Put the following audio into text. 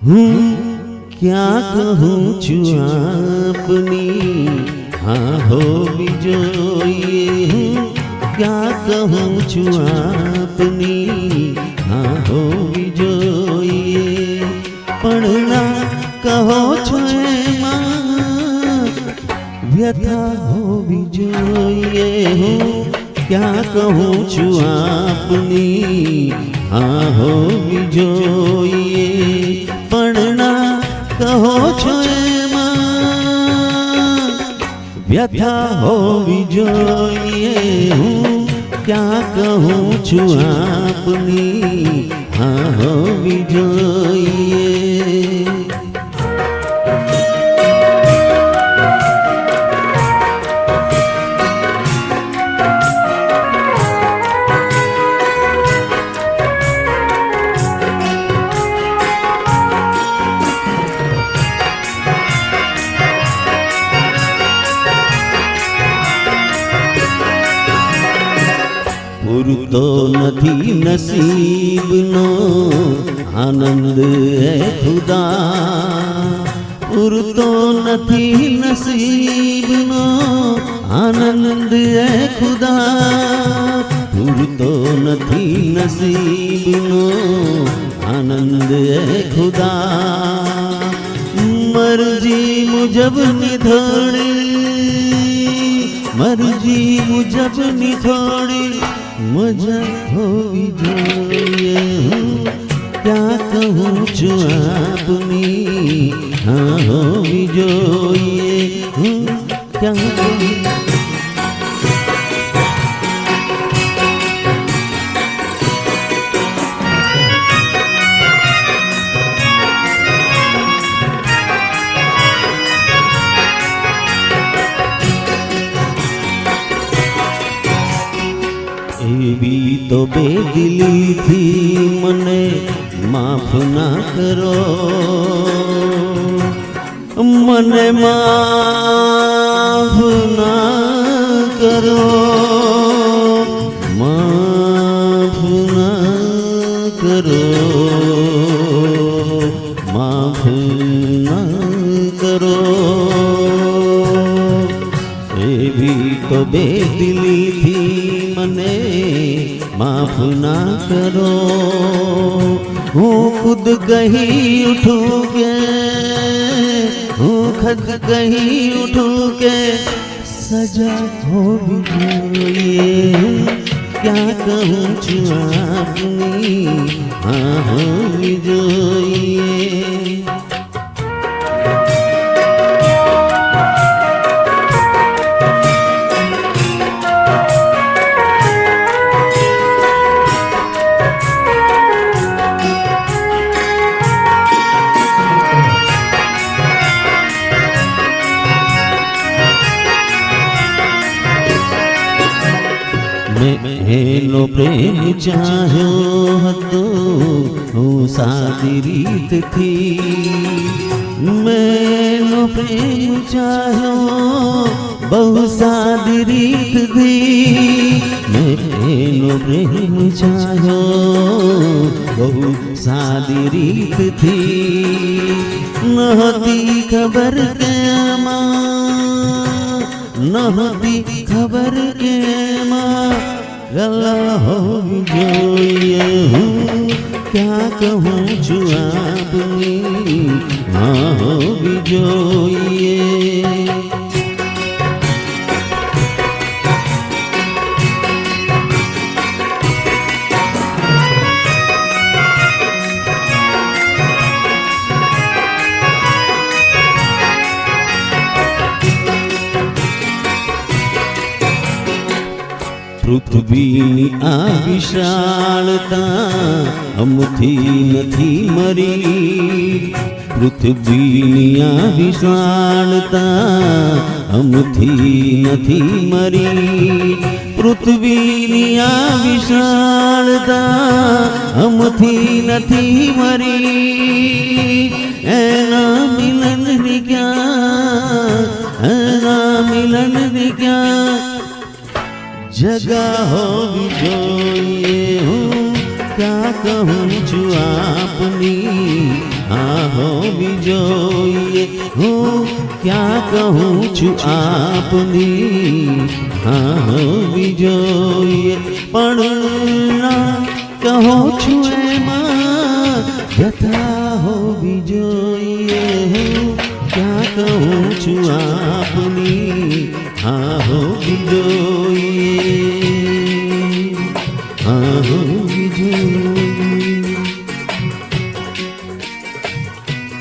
हूँ क्या कहूँ छू आपनी हाँ हो विजोये हूँ क्या कहूँ छू आपनी हाँ हो विजोये पढ़ना कहो छो व्यथा हो विजोये हूँ क्या कहूँ छू आपनी हाँ हो विजोये पढ़ना कहो छो व्यथा हो विजोये हूँ क्या कहूँ छू आपनी हाँ हो विजोये પૂરતો નથી નસીબનો આનંદ હે ખુદા પૂરતો નથી નસીબનો આનંદ હે ખુદા પૂરતો નથી નસીબનો આનંદ હે ખુદા મરજી મુજબ નિથોડી मर्जी मुजब निथोड़ी मजा होवी जोये हूँ क्या कहूँ छू आपनी हाँ होवी जोये हूँ क्या कहूँ एवी तो बेदिली थी मने माफ ना करो मने माफ ना करो माफ ना करो माफ ना करो एवी तो बेदिली थी मने माफ ना करो हूँ खुद कहीं उठूँ के हूँ खुद कहीं उठूँ के सजा हो विजोये क्या कहूँ छू आपनी हाँ हो विजोये मैंनो प्रेम चाह्यो हतो हूँ सादी रीत थी मैंनो प्रेम चाह्यो बहु सादी रीत थी मैंनो प्रेम चाह्यो बहु सादी रीत थी नहती खबर के माँ नहती खबर के माँ गला हो विजोये हूँ क्या कहूँ छू आपनी हाँ हो विजोये પૃથ્વીની આ વિશાળતા અમથી નથી મરી પૃથ્વીની આ વિશાળતા અમથી નથી મરી પૃથ્વીની આ વિશાળતા અમથી નથી મરી એના મિલનની ક્યાં એના મિલનની ક્યાં जगह होवी जोये हूँ क्या कहूँ छू आपनी હા હોવી જોઈએ. હું ક્યાં કહું છું આપની હા હોવી જોઈએ. પણ ના કહો છું એમાં વ્યથા હોવી જોઈએ. હું ક્યાં કહું છું આપની હા હોવી જોઈએ. હા હોવી જોઈએ.